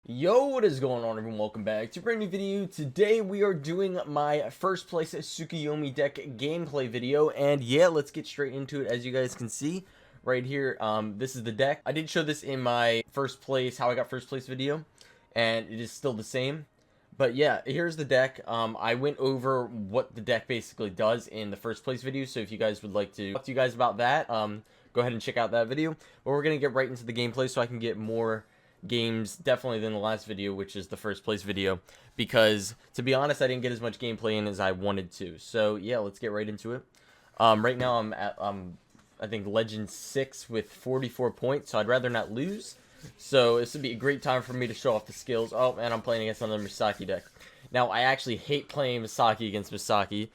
Yo, what is going on, everyone? Welcome back to a brand new video. Today we are doing my first place Tsukuyomi deck gameplay video, and yeah, let's get straight into it. As you guys can see right here, this is the deck. I did show this in my first place, how I got first place video, and it is still the same. But yeah, here's the deck. I went over what the deck basically does in the first place video, so if you guys would like to talk to you guys about that, go ahead and check out that video. But we're gonna get right into the gameplay so I can get more games definitely than the last video, which is the first place video, because to be honest, I didn't get as much gameplay in as I wanted to. So yeah, let's get right into it. Right now I'm at I think Legend 6 with 44 points, so I'd rather not lose. So this would be a great time for me to show off the skills. Oh, and I'm playing against another Misaki deck. Now I actually hate playing Misaki against Misaki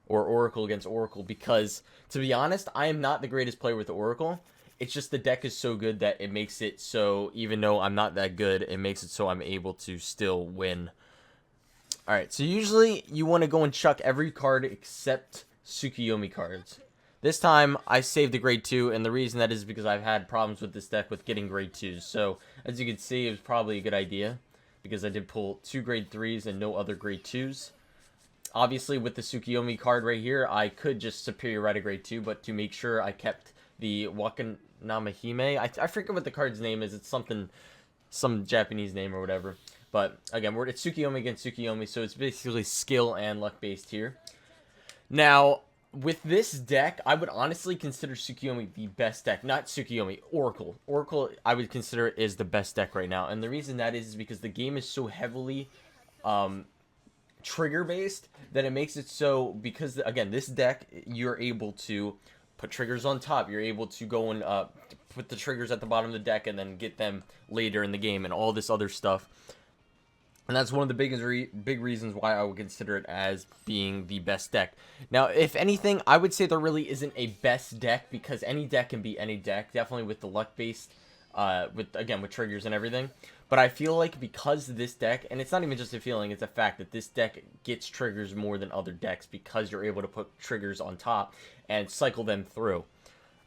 or Oracle against Oracle, because to be honest, I am not the greatest player with Oracle. It's just the deck is so good that it makes it so, even though I'm not that good, it makes it so I'm able to still win. Alright, so usually you want to go and chuck every card except Tsukuyomi cards. This time, I saved the grade 2, and the reason that is because I've had problems with this deck with getting grade 2s. So, as you can see, it was probably a good idea, because I did pull 2 grade 3s and no other grade 2s. Obviously, with the Tsukuyomi card right here, I could just superior write a grade 2, but to make sure I kept the Wakanamahime. I forget what the card's name is. It's something, some Japanese name or whatever. But again, it's Tsukuyomi against Tsukuyomi, so it's basically skill and luck based here. Now, with this deck, I would honestly consider Tsukuyomi the best deck. Not Tsukuyomi, Oracle. Oracle, I would consider is the best deck right now. And the reason that is because the game is so heavily trigger based that it makes it so, because again, this deck, you're able to put triggers on top. You're able to go and put the triggers at the bottom of the deck and then get them later in the game and all this other stuff. And that's one of the big reasons why I would consider it as being the best deck. Now, if anything, I would say there really isn't a best deck, because any deck can beat any deck. Definitely with the luck-based, with triggers and everything. But I feel like because this deck, and it's not even just a feeling, it's a fact that this deck gets triggers more than other decks, because you're able to put triggers on top and cycle them through.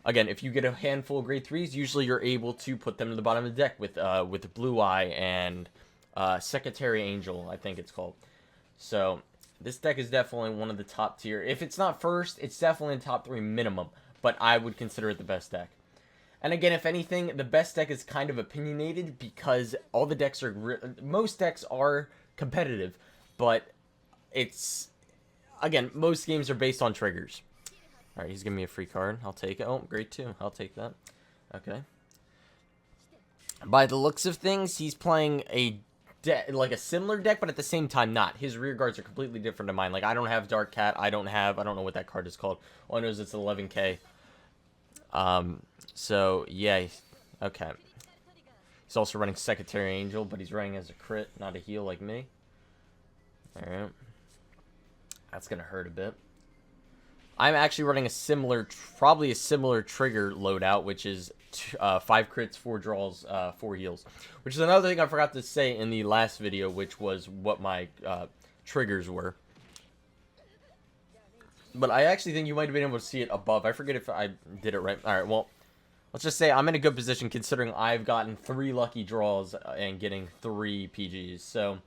Again, if you get a handful of grade 3s, usually you're able to put them to the bottom of the deck with Blue Eye and Secretary Angel, I think it's called. So this deck is definitely one of the top tier. If it's not first, it's definitely in top 3 minimum, but I would consider it the best deck. And again, if anything, the best deck is kind of opinionated, because all the decks are, most decks are competitive, but it's, again, most games are based on triggers. Alright, he's giving me a free card. I'll take it. Oh, grade 2. I'll take that. Okay. By the looks of things, he's playing a like a similar deck, but at the same time not. His rear guards are completely different to mine. Like, I don't have Dark Cat. I don't know what that card is called. All I know is it's 11k. So, yeah. Okay. He's also running Secretary Angel, but he's running as a crit, not a heal like me. Alright. That's gonna hurt a bit. I'm actually running a similar, probably a similar trigger loadout, which is 5 crits, 4 draws, 4 heals. Which is another thing I forgot to say in the last video, which was what my triggers were. But I actually think you might have been able to see it above. I forget if I did it right. Alright, well, let's just say I'm in a good position, considering I've gotten 3 lucky draws and getting 3 PGs. So,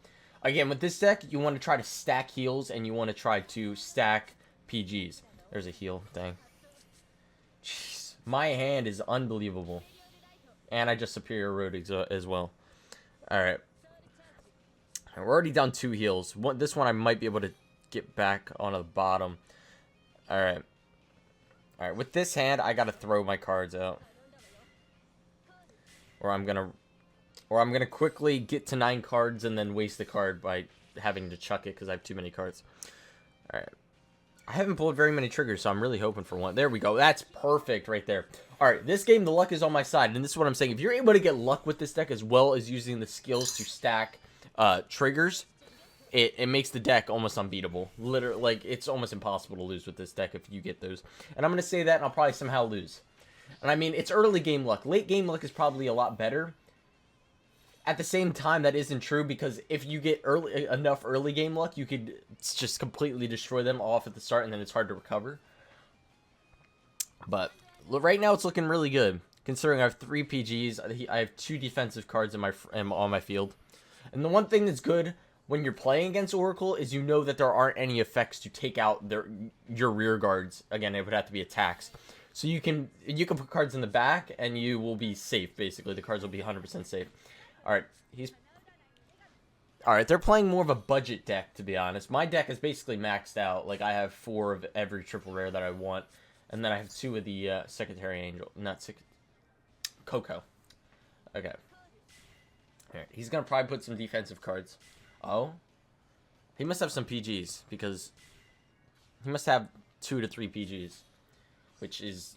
again, with this deck, you want to try to stack heals, and you want to try to stack PGs. There's a heal. Dang. Jeez. My hand is unbelievable. And I just superior road as well. Alright. We're already down 2 heals. This one I might be able to get back on the bottom. Alright. Alright, with this hand, I gotta throw my cards out. Or I'm gonna quickly get to 9 cards and then waste the card by having to chuck it because I have too many cards. Alright. I haven't pulled very many triggers, so I'm really hoping for one. There we go. That's perfect right there. Alright, this game, the luck is on my side. And this is what I'm saying. If you're able to get luck with this deck, as well as using the skills to stack triggers, it makes the deck almost unbeatable. Literally, like, it's almost impossible to lose with this deck if you get those. And I'm going to say that, and I'll probably somehow lose. And I mean, it's early game luck. Late game luck is probably a lot better. At the same time, that isn't true, because if you get enough early game luck, you could just completely destroy them off at the start, and then it's hard to recover. But right now, it's looking really good, considering I have 3 PGs. I have 2 defensive cards on my field. And the one thing that's good when you're playing against Oracle is you know that there aren't any effects to take out your rear guards. Again, it would have to be attacks. So you can put cards in the back and you will be safe, basically. The cards will be 100% safe. Alright, Alright, they're playing more of a budget deck, to be honest. My deck is basically maxed out. Like, I have 4 of every triple rare that I want. And then I have 2 of the Secretary Angel. Coco. Okay. Alright, he's going to probably put some defensive cards. Oh? He must have some PGs, because he must have 2 to 3 PGs. Which is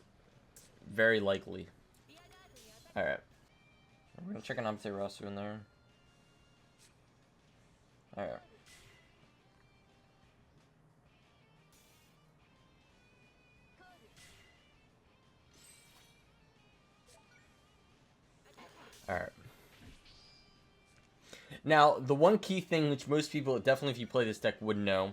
very likely. Alright. We're going to check an Amaterasu in there. Alright. Alright. Now, the one key thing which most people, definitely if you play this deck, would know,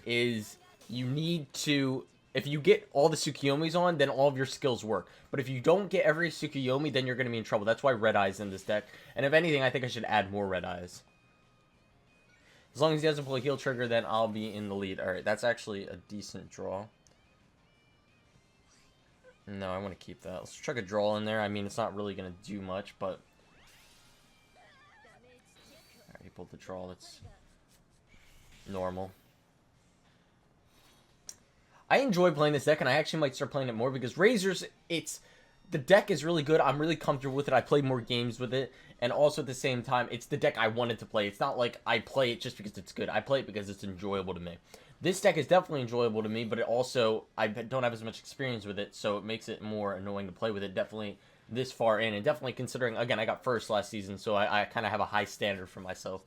is you need to... If you get all the Tsukuyomis on, then all of your skills work. But if you don't get every Tsukuyomi, then you're going to be in trouble. That's why Red Eye's in this deck. And if anything, I think I should add more Red Eyes. As long as he doesn't pull a heal trigger, then I'll be in the lead. Alright, that's actually a decent draw. No, I want to keep that. Let's chuck a draw in there. I mean, it's not really going to do much, but... Alright, he pulled the draw. That's normal. I enjoy playing this deck, and I actually might start playing it more, because Razors, the deck is really good. I'm really comfortable with it. I play more games with it, and also at the same time, it's the deck I wanted to play. It's not like I play it just because it's good. I play it because it's enjoyable to me. This deck is definitely enjoyable to me, but it also, I don't have as much experience with it, so it makes it more annoying to play with it, definitely this far in, and definitely considering, again, I got first last season, so I kind of have a high standard for myself.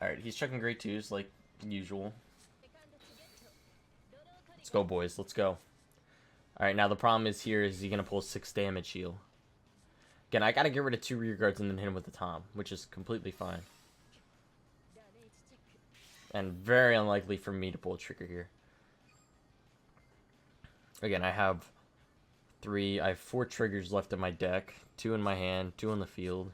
Alright, he's checking grade 2s, like usual. Let's go, boys. Let's go. Alright, now the problem is here is he's going to pull 6 damage heal. Again, I got to get rid of 2 rear guards and then hit him with the Tom, which is completely fine. And very unlikely for me to pull a trigger here. Again, I have 4 triggers left in my deck. 2 in my hand, 2 on the field.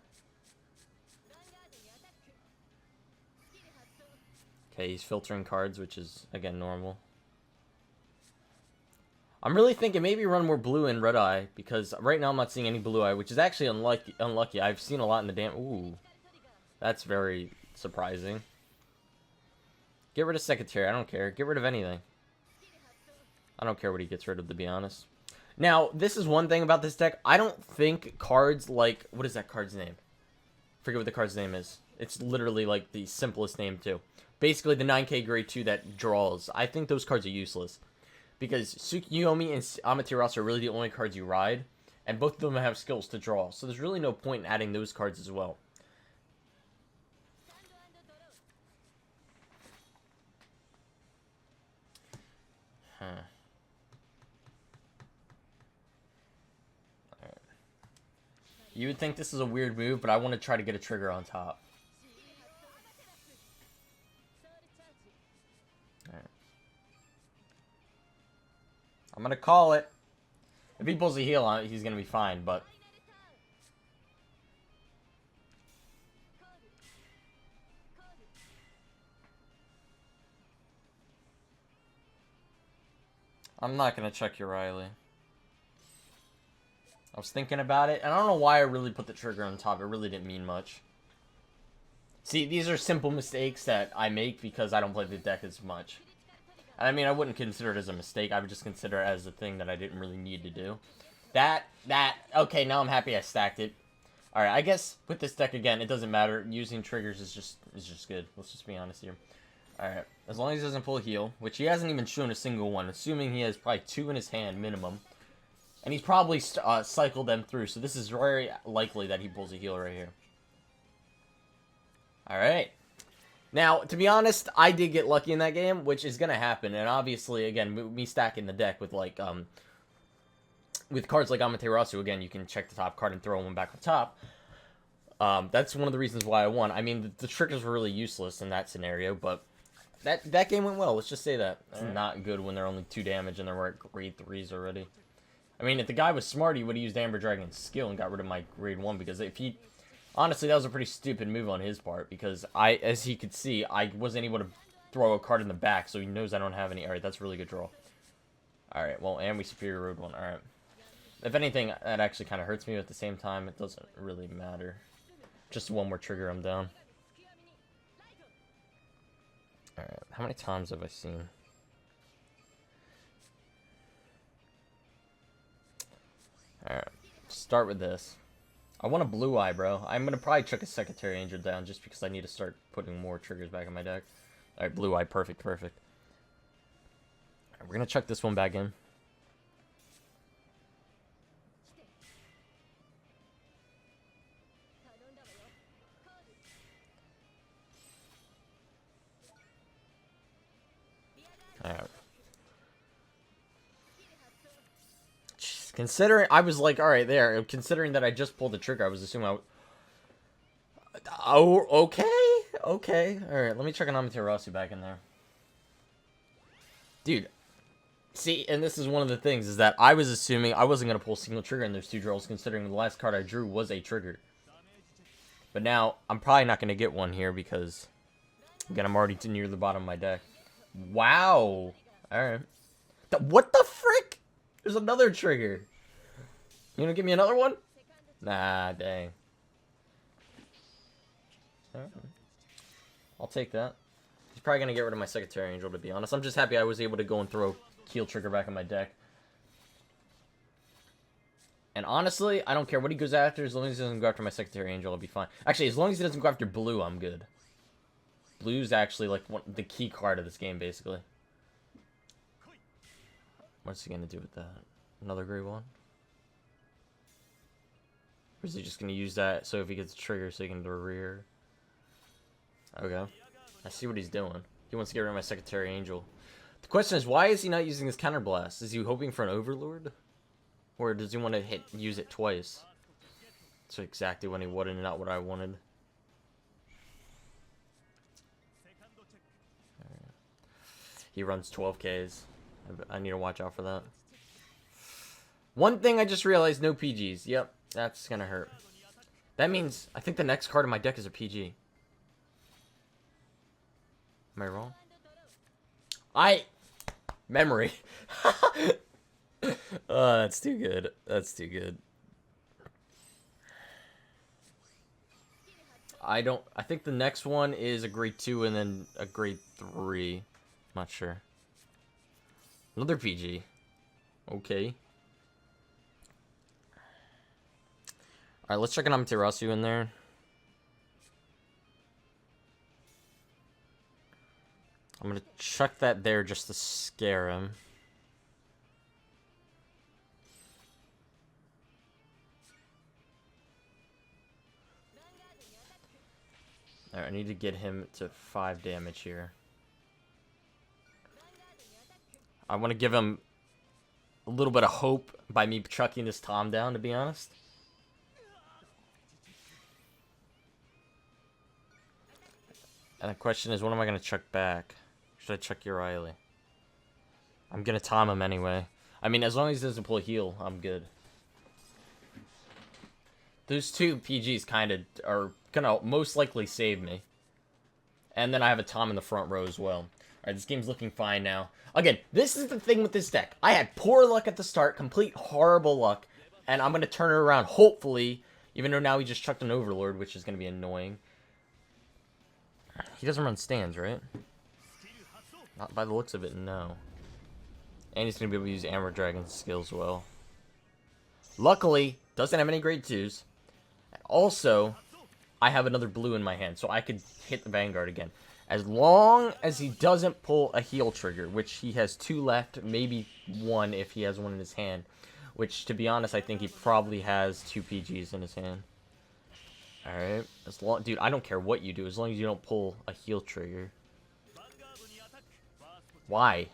Okay, he's filtering cards, which is, again, normal. I'm really thinking maybe run more blue and red eye, because right now I'm not seeing any blue eye, which is actually unlucky. I've seen a lot in the damn... Ooh. That's very surprising. Get rid of Secretary. I don't care. Get rid of anything. I don't care what he gets rid of, to be honest. Now, this is one thing about this deck. I don't think cards like... What is that card's name? Forget what the card's name is. It's literally like the simplest name, too. Basically, the 9K grade 2 that draws. I think those cards are useless. Because Tsukuyomi and Amaterasu are really the only cards you ride. And both of them have skills to draw. So there's really no point in adding those cards as well. Huh. Alright. You would think this is a weird move, but I want to try to get a trigger on top. I'm going to call it. If he pulls a heal on it, he's going to be fine, but... I'm not going to check your Riley. I was thinking about it, and I don't know why I really put the trigger on top. It really didn't mean much. See, these are simple mistakes that I make because I don't play the deck as much. I mean, I wouldn't consider it as a mistake. I would just consider it as a thing that I didn't really need to do. Okay, now I'm happy I stacked it. Alright, I guess with this deck, again, it doesn't matter. Using triggers is just good. Let's just be honest here. Alright, as long as he doesn't pull a heal, which he hasn't even shown a single one, assuming he has probably 2 in his hand, minimum. And he's probably cycled them through, so this is very likely that he pulls a heal right here. Alright. Now, to be honest, I did get lucky in that game, which is going to happen. And obviously, again, me stacking the deck with, like, with cards like Amaterasu, again, you can check the top card and throw one back on top. That's one of the reasons why I won. I mean, the triggers were really useless in that scenario, but that game went well. Let's just say that. It's not good when they're only 2 damage and they're at grade 3s already. I mean, if the guy was smart, he would have used Amber Dragon's skill and got rid of my grade 1, because if he... Honestly, that was a pretty stupid move on his part, because as he could see, I wasn't able to throw a card in the back, so he knows I don't have any. Alright, that's a really good draw. Alright, well, and we superior road one. Alright. If anything, that actually kind of hurts me, but at the same time, it doesn't really matter. Just one more trigger, I'm down. Alright, how many times have I seen? Alright, start with this. I want a blue eye, bro. I'm gonna probably chuck a Secretary Angel down just because I need to start putting more triggers back in my deck. Alright, blue eye, perfect, perfect. Alright, we're gonna chuck this one back in. Alright. Considering, I was like, alright, there. Considering that I just pulled the trigger, I was assuming I would... Oh, okay. Okay. Alright, let me check an Amaterasu back in there. Dude. See, and this is one of the things, is that I was assuming I wasn't going to pull a single trigger in those two draws, considering the last card I drew was a trigger. But now, I'm probably not going to get one here, because... Again, I'm already near the bottom of my deck. Wow. Alright. What the frick? There's another trigger. You gonna give me another one? Nah, dang. Alright. I'll take that. He's probably gonna get rid of my Secretary Angel, to be honest. I'm just happy I was able to go and throw Keel trigger back in my deck. And honestly, I don't care what he goes after, as long as he doesn't go after my Secretary Angel, I'll be fine. Actually, as long as he doesn't go after blue, I'm good. Blue's actually like the key card of this game, basically. What's he gonna do with that? Another gray one? Or is he just gonna use that so if he gets a trigger so he can do a rear? Okay. I see what he's doing. He wants to get rid of my Secretary Angel. The question is, why is he not using his counterblast? Is he hoping for an Overlord? Or does he want to use it twice? That's exactly what he wanted and not what I wanted. He runs 12Ks. I need to watch out for that. One thing I just realized, no PGs. Yep, that's gonna hurt. That means, I think the next card in my deck is a PG. Am I wrong? Memory. Oh, that's too good. That's too good. I think the next one is a grade 2 and then a grade 3. Not sure. Another PG. Okay. Alright, let's check an Amaterasu in there. I'm gonna chuck that there just to scare him. Alright, I need to get him to 5 damage here. I want to give him a little bit of hope by me chucking this Tom down, to be honest. And the question is, what am I going to chuck back? Should I chuck Riley? I'm going to Tom him anyway. I mean, as long as he doesn't pull a heal, I'm good. Those two PGs kind of are going to most likely save me. And then I have a Tom in the front row as well. Alright, this game's looking fine now. Again, this is the thing with this deck. I had poor luck at the start, complete horrible luck, and I'm going to turn it around, hopefully, even though now he just chucked an Overlord, which is going to be annoying. He doesn't run stands, right? Not by the looks of it, no. And he's going to be able to use Amber Dragon's skills well. Luckily, doesn't have any grade 2s. And also, I have another blue in my hand, so I could hit the Vanguard again. As long as he doesn't pull a heal trigger, which he has 2 left, maybe 1 if he has one in his hand. Which, to be honest, I think he probably has 2 PGs in his hand. Alright. Dude, I don't care what you do, as long as you don't pull a heal trigger. Why?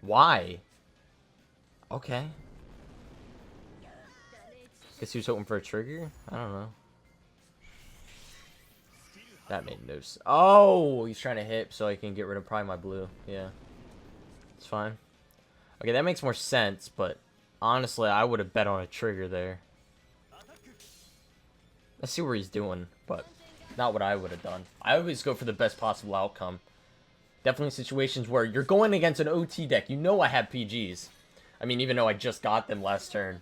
Why? Okay. Guess he was hoping for a trigger? I don't know. That made no sense. Oh, he's trying to hit so I can get rid of probably my blue. Yeah. It's fine. Okay, that makes more sense, but honestly, I would have bet on a trigger there. I see where he's doing, but not what I would have done. I always go for the best possible outcome. Definitely situations where you're going against an OT deck. You know I have PGs. I mean, even though I just got them last turn.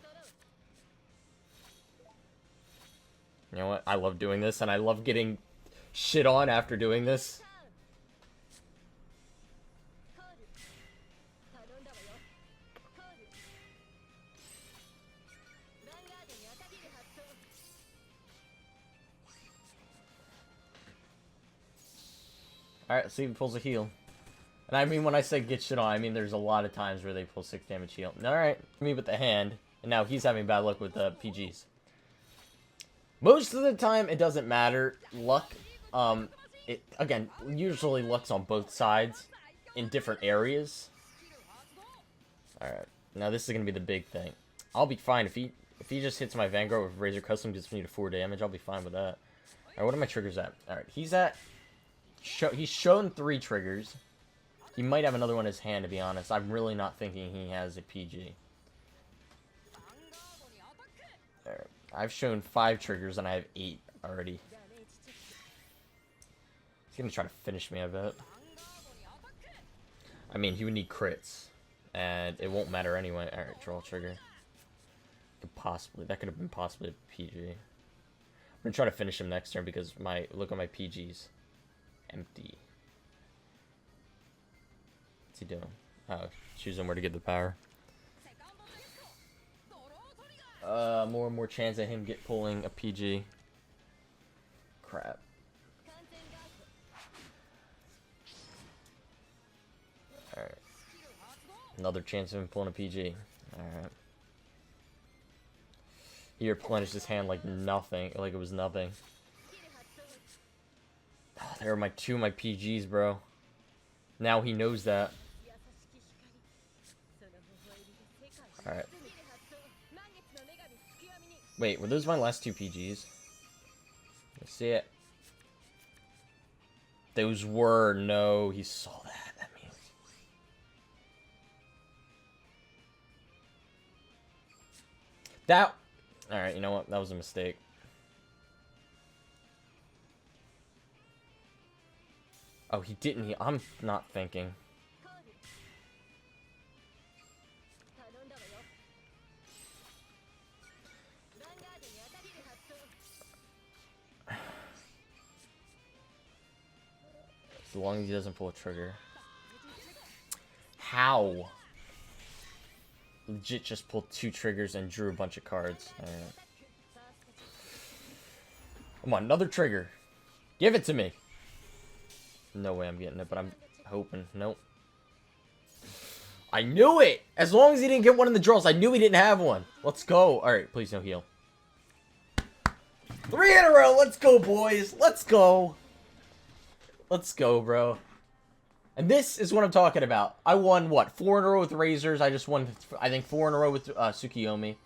You know what? I love doing this, and I love getting shit on after doing this. Alright, let's see if he pulls a heal. And I mean, when I say get shit on, I mean there's a lot of times where they pull 6 damage heal. Alright, me with the hand. And now he's having bad luck with the PGs. Most of the time, it doesn't matter. Luck, again, usually luck's on both sides in different areas. Alright, now this is going to be the big thing. I'll be fine. If he just hits my Vanguard with Razor Custom, gets me to 4 damage, I'll be fine with that. Alright, what are my triggers at? Alright, he's shown 3 triggers. He might have another one in his hand, to be honest. I'm really not thinking he has a PG. Alright. I've shown 5 triggers and I have 8 already. He's gonna try to finish me, I bet. I mean, he would need crits. And it won't matter anyway. Alright, draw trigger. That could have been possibly a PG. I'm gonna try to finish him next turn because look at my PGs. Empty. What's he doing? Oh, choosing where to get the power. More and more chance at him pulling a PG. Crap. Alright. Another chance of him pulling a PG. Alright. He replenished his hand like nothing. Like it was nothing. Oh, there are my PGs, bro. Now he knows that. Alright. Wait, were those my last 2 PGs? Let's see it. Those were, no, he saw that. That means. That. Alright, you know what? That was a mistake. Oh, he didn't. I'm not thinking. As long as he doesn't pull a trigger. How? Legit just pulled 2 triggers and drew a bunch of cards. Alright. Come on, another trigger. Give it to me. No way I'm getting it, but I'm hoping. Nope. I knew it! As long as he didn't get one in the draws, I knew he didn't have one. Let's go. Alright, please no heal. 3 in a row! Let's go, boys! Let's go! Let's go, bro. And this is what I'm talking about. I won, what, 4 in a row with Razors. I just won, I think, 4 in a row with Tsukuyomi.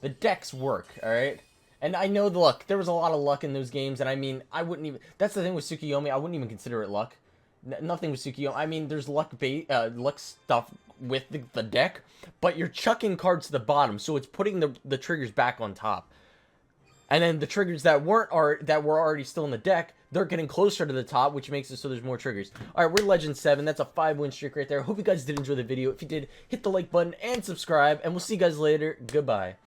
The decks work, alright? And I know the luck. There was a lot of luck in those games, and I mean, I wouldn't even... That's the thing with Tsukuyomi. I wouldn't even consider it luck. Nothing with Tsukuyomi. I mean, there's luck stuff with the deck, but you're chucking cards to the bottom, so it's putting the triggers back on top. And then the triggers that were already still in the deck, they're getting closer to the top, which makes it so there's more triggers. All right, we're Legend 7. That's a 5-win streak right there. Hope you guys did enjoy the video. If you did, hit the like button and subscribe, and we'll see you guys later. Goodbye.